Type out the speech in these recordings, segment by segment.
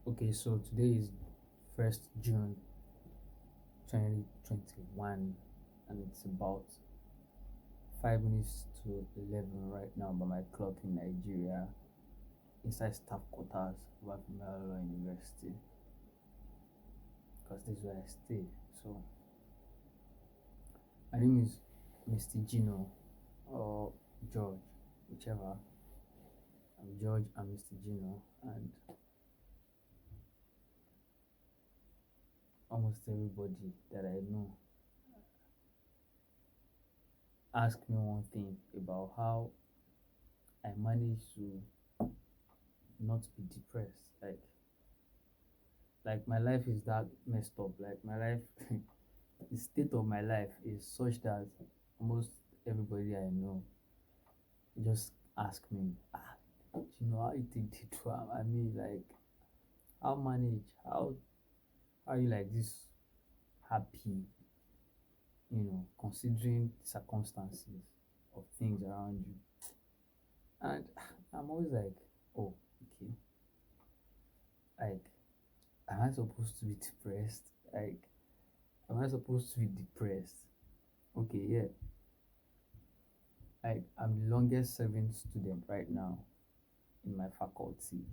Okay, so today is 1st June 2021, and it's about 5 minutes to 11 right now by my clock in Nigeria, inside staff quarters of Afimalo University, because this is where I stay. So, my name is Mr. Gino or George, whichever. I'm George and Mr. Gino, and almost everybody that I know ask me one thing about how I manage to not be depressed. Like my life is that messed up. Like my life, the state of my life is such that almost everybody I know just ask me, you know how you think they do am? I mean, like how manage, how you like this happy, considering the circumstances of things around you. And I'm always like, oh, okay, like am I supposed to be depressed? Like, am I supposed to be depressed? Okay, yeah. Like, I'm the longest serving student right now in my faculty.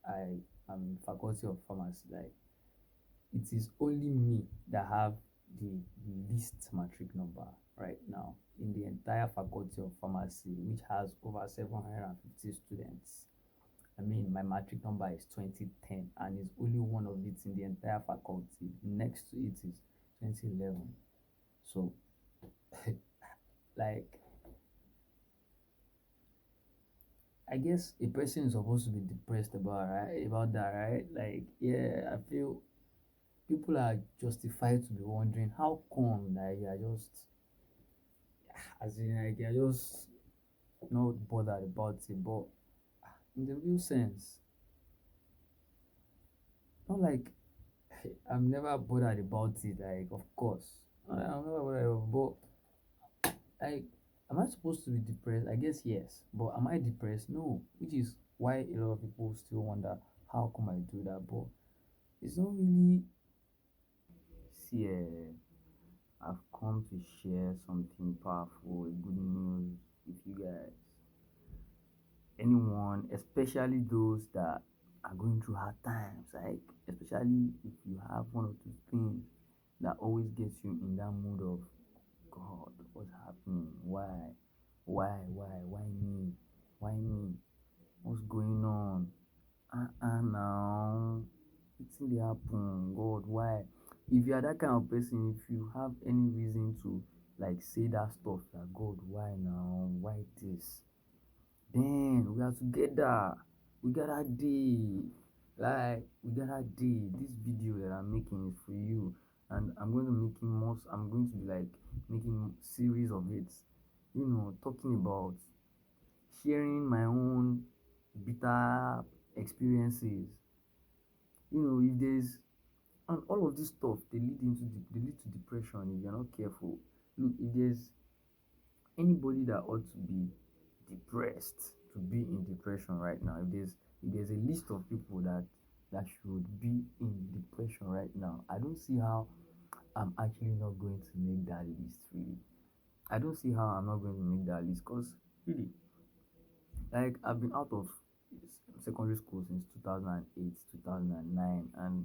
I am in faculty of pharmacy. Like, it is only me that have the least matric number right now in the entire faculty of pharmacy, which has over 750 students. I mean, my matric number is 2010 and is only one of it in the entire faculty. Next to it is 2011. So, like, I guess a person is supposed to be depressed about that, right? Like, yeah, I feel people are justified to be wondering how come that you are just as in like you're just not bothered about it, but in the real sense, not like I'm never bothered about it. Like, of course, I'm never bothered, but like, am I supposed to be depressed? I guess yes, but am I depressed? No, which is why a lot of people still wonder how come I do that, but it's not really. See, I've come to share something powerful, good news with you guys. Anyone, especially those that are going through hard times, like especially if you have one or two things that always gets you in that mood of God, what's happening? Why me? Why me? What's going on? Now it's in the happen. God, why? If you are that kind of person, if you have any reason to like say that stuff, like God, why now? Why this? Then we are together. We got a day. Like we got a day. This video that I'm making is for you. And I'm going to making most I'm going to be like making series of it. Talking about sharing my own bitter experiences. If there's and all of this stuff they lead to depression if you're not careful. Look, if there's anybody that ought to be depressed to be in depression right now, if there's a list of people that should be in depression right now, I don't see how I'm actually not going to make that list. Really, I don't see how I'm not going to make that list, because really, like, I've been out of secondary school since 2008, 2009, and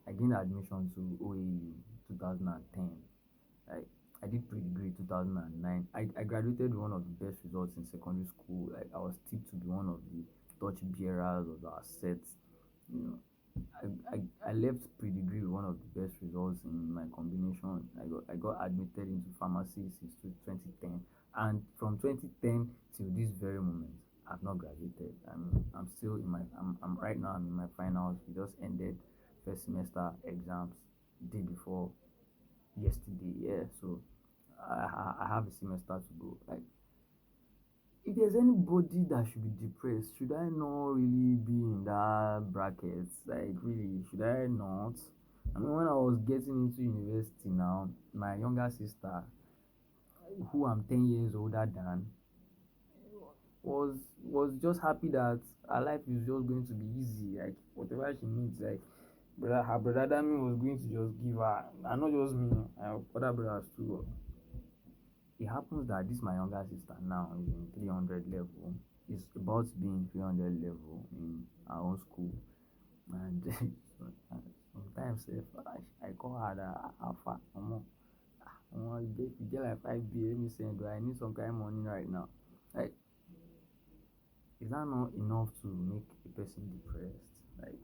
I gained admission to OAU 2010. Like, I did pre-degree 2009. I graduated with one of the best results in secondary school. Like, I was tipped to be one of the torch bearers of our set. You know, I left pre-degree with one of the best results in my combination. I got admitted into pharmacy since 2010, and from 2010 till this very moment, I've not graduated. I'm still in my I'm right now. I'm in my finals. We just ended first semester exams day before yesterday. Yeah, so I have a semester to go. Like, if there's anybody that should be depressed, should I not really be in that bracket? Like, really, should I not? I mean, when I was getting into university now, my younger sister, who I'm 10 years older than, was just happy that her life is just going to be easy. Like, whatever she needs. Like brother, her brother Dami was going to just give her, and not just me, other brothers too. It happens that this my younger sister now is in 300 level. Is about to be in 300 level in our own school, and sometimes I call her that alpha. You get like 5B, let me send you. I need some kind of money right now. Like, is that not enough to make a person depressed? Like,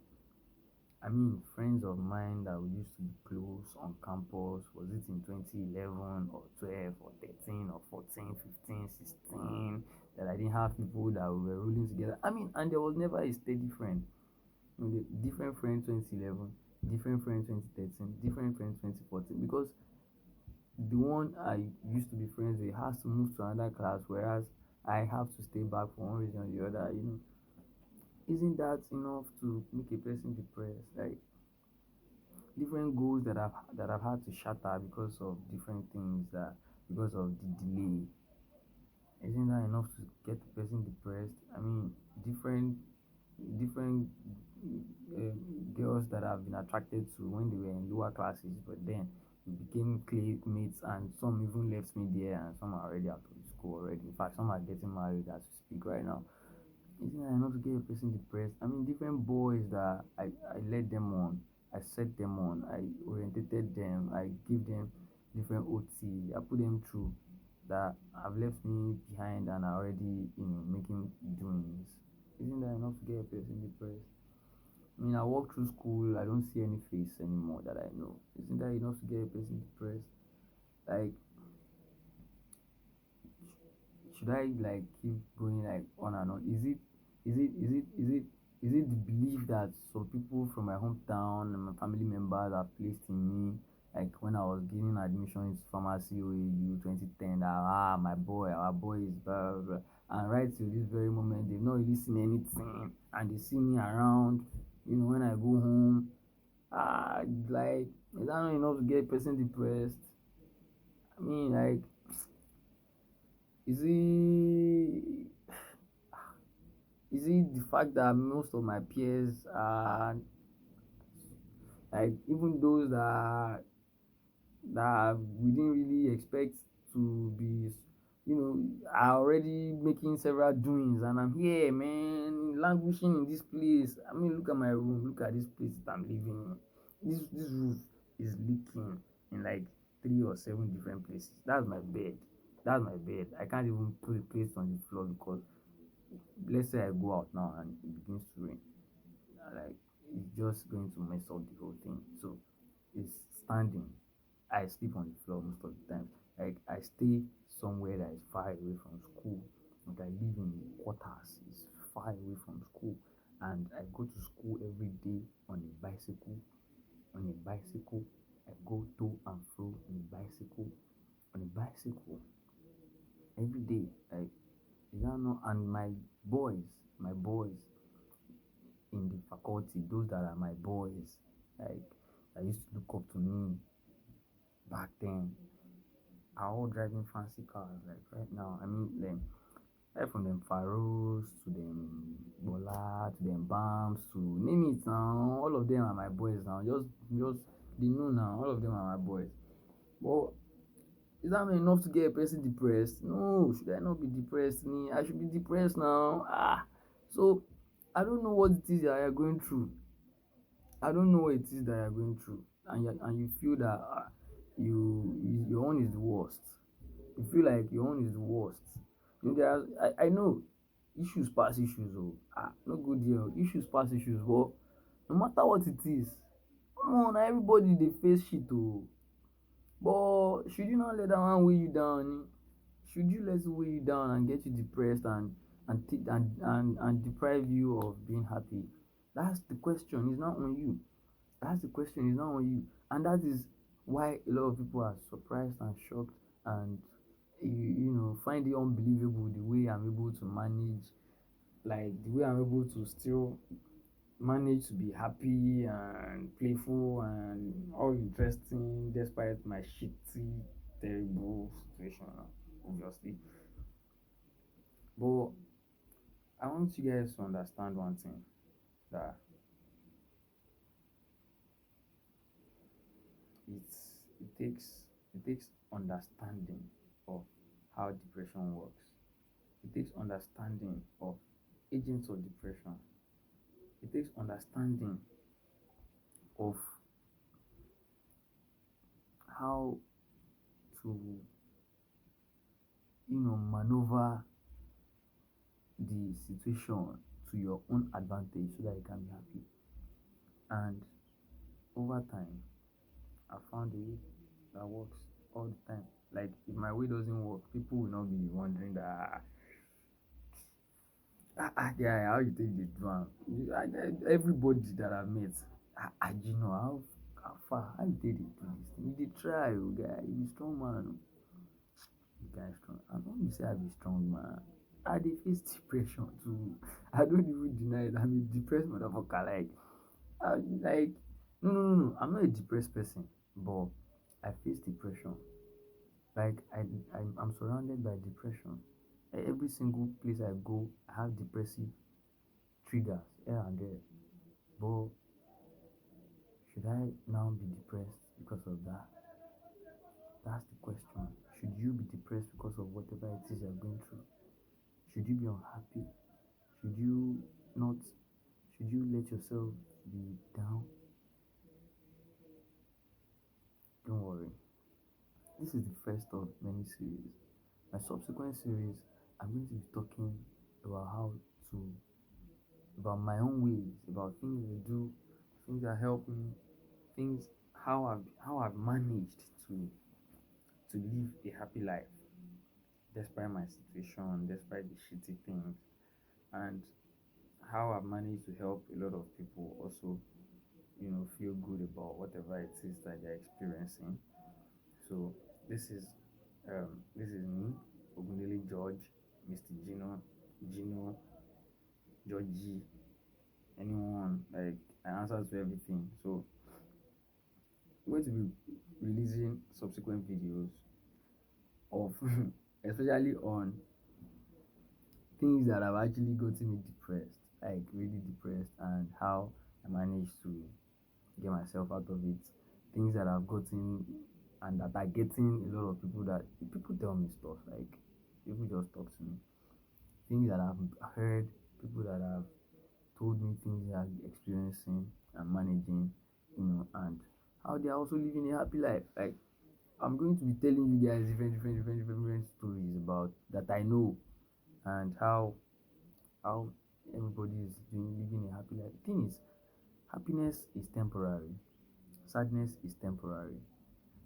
I mean, friends of mine that we used to be close on campus, was it in 2011 or 12 or 13 or 14, 15, 16, that I didn't have people that we were rolling together? I mean, and there was never a steady friend. You know, the different friend 2011, different friend 2013, different friend 2014, because the one I used to be friends with has to move to another class, whereas I have to stay back for one reason or the other. Isn't that enough to make a person depressed? Like different goals that I've had to shatter because of different things, that because of the delay. Isn't that enough to get the person depressed? I mean, different uh, girls that I've been attracted to when they were in lower classes, but then we became classmates, and some even left me there, and some are already out of the school already. In fact, some are getting married as we speak right now. Isn't that enough to get a person depressed? I mean, different boys that I led them on, I set them on, I orientated them, I give them different OT, I put them through, that have left me behind and are already, making doings. Isn't that enough to get a person depressed? I mean, I walk through school, I don't see any face anymore that I know. Isn't that enough to get a person depressed? Like, should I like keep going like on and on? Is it the belief that some people from my hometown and my family members have placed in me, like when I was gaining admission into pharmacy OAU 2010, that my boy, our boy is blah blah blah. And right till this very moment they've not really seen anything, and they see me around, when I go home. Like, is that not enough to get a person depressed? I mean, like, is it the fact that most of my peers are like, even those that we didn't really expect to be, are already making several doings, and I'm here, man, languishing in this place. I mean, look at my room, look at this place that I'm living in. This roof is leaking in like 3 or 7 different places. That's my bed. That's my bed. I can't even put a place on the floor because let's say I go out now and it begins to rain, like it's just going to mess up the whole thing. So it's standing. I sleep on the floor most of the time. Like I stay somewhere that is far away from school. Like I live in quarters, it's far away from school, and I go to school every day on a bicycle. On a bicycle, I go to and fro on a bicycle. On a bicycle every day. Like, is that not? And my boys in the faculty, those that are my boys, like I used to look up to me back then, are all driving fancy cars. Like right now, I mean them, right from them Faros to them Bola to them Bams to name it now. All of them are my boys now. Just they know now. All of them are my boys. But is that not enough to get a person depressed? No, should I not be depressed? Me, I should be depressed now. So I don't know what it is that you're going through. I don't know what it is that you're going through, and you feel that your own is the worst. You feel like your own is the worst. I know issues pass issues. Oh, no good deal. Issues pass issues, but no matter what it is, come on, everybody they face shit. Oh, but should you not let that one weigh you down? Should you let it weigh you down and get you depressed and deprive you of being happy? That's the question. It's not on you. That's the question. It's not on you. And that is why a lot of people are surprised and shocked, and find it unbelievable the way I'm able to manage, like the way I'm able to still manage to be happy and playful and all interesting despite my shitty, terrible situation, obviously. But I want you guys to understand one thing, that it takes understanding of how depression works. It takes understanding of agents of depression. It takes understanding of how to maneuver the situation to your own advantage so that you can be happy. And over time, I found a way that works all the time. Like if my way doesn't work, people will not be wondering that guy, how you take the do am? Everybody that I met, you know how far, how you take dey do this thing? You dey try guy, you be strong man You guy strong. I no be say I be strong man. I dey face depression too. I don't even deny it. I'm a depressed motherfucker. Like no. I'm not a depressed person, but I face depression. Like I'm surrounded by depression. Every single place I go, I have depressive triggers here and there. But should I now be depressed because of that? That's the question. Should you be depressed because of whatever it is you're going through? Should you be unhappy? Should you not? Should you let yourself be down? Don't worry. This is the first of many series. My subsequent series, I'm going to be talking about to, about my own ways, about things I do, things that help me, things how I've managed to live a happy life despite my situation, despite the shitty things, and how I've managed to help a lot of people also, feel good about whatever it is that they're experiencing. So this is me, Ogundele George, Mr. Gino, Georgie, anyone, like I answer to everything. So I'm going to be releasing subsequent videos of especially on things that have actually gotten me depressed, like really depressed, and how I managed to get myself out of it. Things that I've gotten and that are getting a lot of people tell me stuff, like people just talk to me. Things that I've heard, people that have told me things they are experiencing and managing, and how they are also living a happy life. Like I'm going to be telling you guys different stories about that I know, and how everybody is doing living a happy life. The thing is, happiness is temporary, sadness is temporary.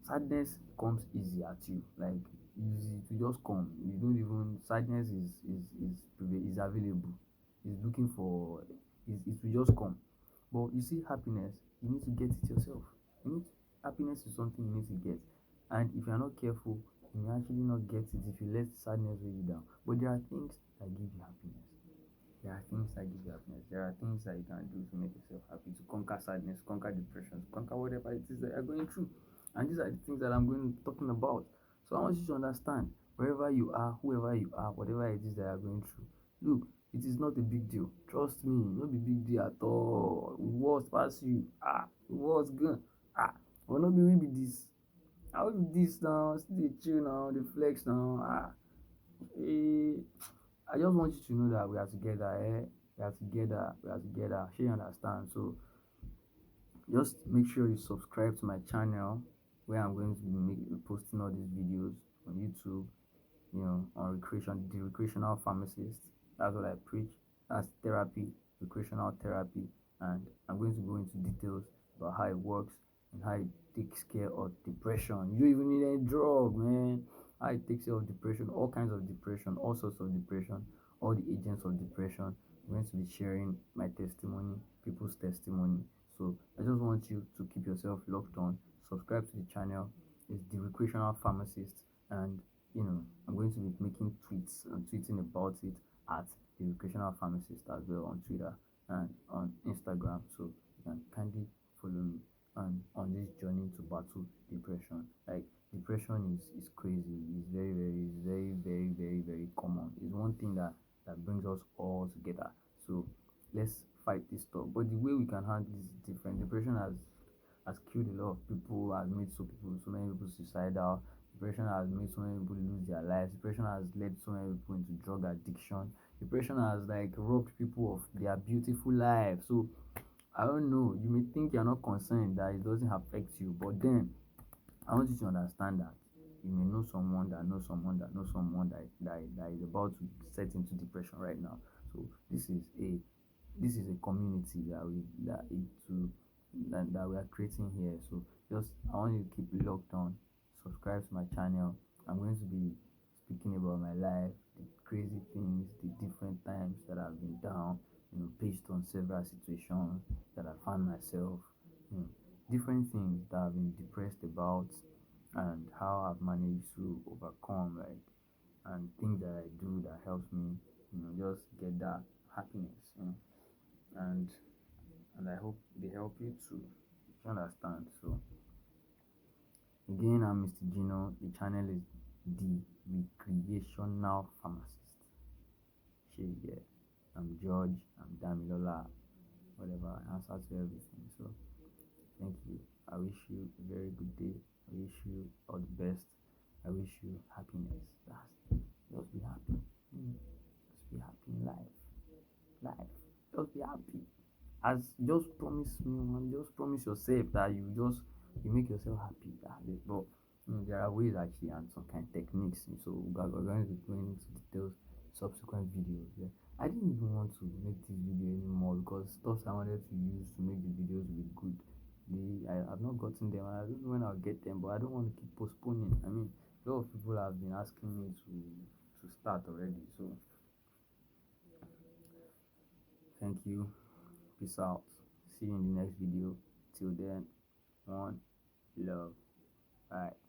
Sadness comes easy at you, like easy to just come. You don't even sadness is available. Is looking for it will just come. But you see, happiness, you need to get it yourself. You need Happiness is something you need to get, and if you are not careful, you may actually not get it if you let sadness weigh you down. But there are things that give you happiness. There are things that give you happiness. There are things that you can do to make yourself happy, to conquer sadness, conquer depression, to conquer whatever it is that you're going through. And these are the things that I'm going to be talking about. So I want you to understand, wherever you are, whoever you are, whatever it is that you're going through, look, it is not a big deal. Trust me, not be big deal at all. Words pass you. Words good. But not be we be this. How be this now? Still dey chill now, dey flex now. Eh, I just want you to know that we are together, We are together, we are together. Shey you understand? So just make sure you subscribe to my channel where I'm going to be posting all these videos on YouTube, on the recreational pharmacist. That's what I preach. That's therapy, recreational therapy, and I'm going to go into details about how it works and how it takes care of depression. You don't even need any drug, man. How it takes care of depression, all kinds of depression, all sorts of depression, all the agents of depression. I'm going to be sharing my testimony, people's testimony. So I just want you to keep yourself locked on. Subscribe to the channel. It's the recreational pharmacist, and I'm going to be making tweets and tweeting about it at the recreational pharmacist as well on Twitter and on Instagram. So you can kindly follow me on this journey to battle depression. Like depression is crazy. It's very common. It's one thing that brings us all together. So let's fight this stuff. But the way we can handle this is different. Depression has killed a lot of people, has made so many people suicidal. Depression has made so many people lose their lives. Depression has led so many people into drug addiction. Depression has like robbed people of their beautiful life. So I don't know. You may think you're not concerned that it doesn't affect you, but then I want you to understand that you may know someone that knows someone that knows someone that is about to set into depression right now. So this is a community that we are creating here. So just I want you to keep it locked on, subscribe to my channel. I'm going to be speaking about my life, the crazy things, the different times that I've been down, based on several situations that I found myself, you know, different things that I've been depressed about and how I've managed to overcome, like, and things that I do that helps me, just get that happiness, and I hope they help you too. You understand? So again, I'm Mr. Gino. The channel is the Recreational Pharmacist. Yeah, I'm George. I'm Damilola. Whatever. I answer to everything. So thank you. I wish you a very good day. I wish you all the best. I wish you happiness. Just be happy. Just be happy in life. Life. Just be happy. As just promise me, man. Just promise yourself that you make yourself happy. But there are ways actually and some kind of techniques. So we're going to be going into details subsequent videos. Yeah. I didn't even want to make this video anymore because stuff I wanted to use to make the videos be good. I have not gotten them. I don't know when I'll get them, but I don't want to keep postponing. I mean, a lot of people have been asking me to start already. So thank you. Peace out. See you in the next video. Till then, one love. Bye.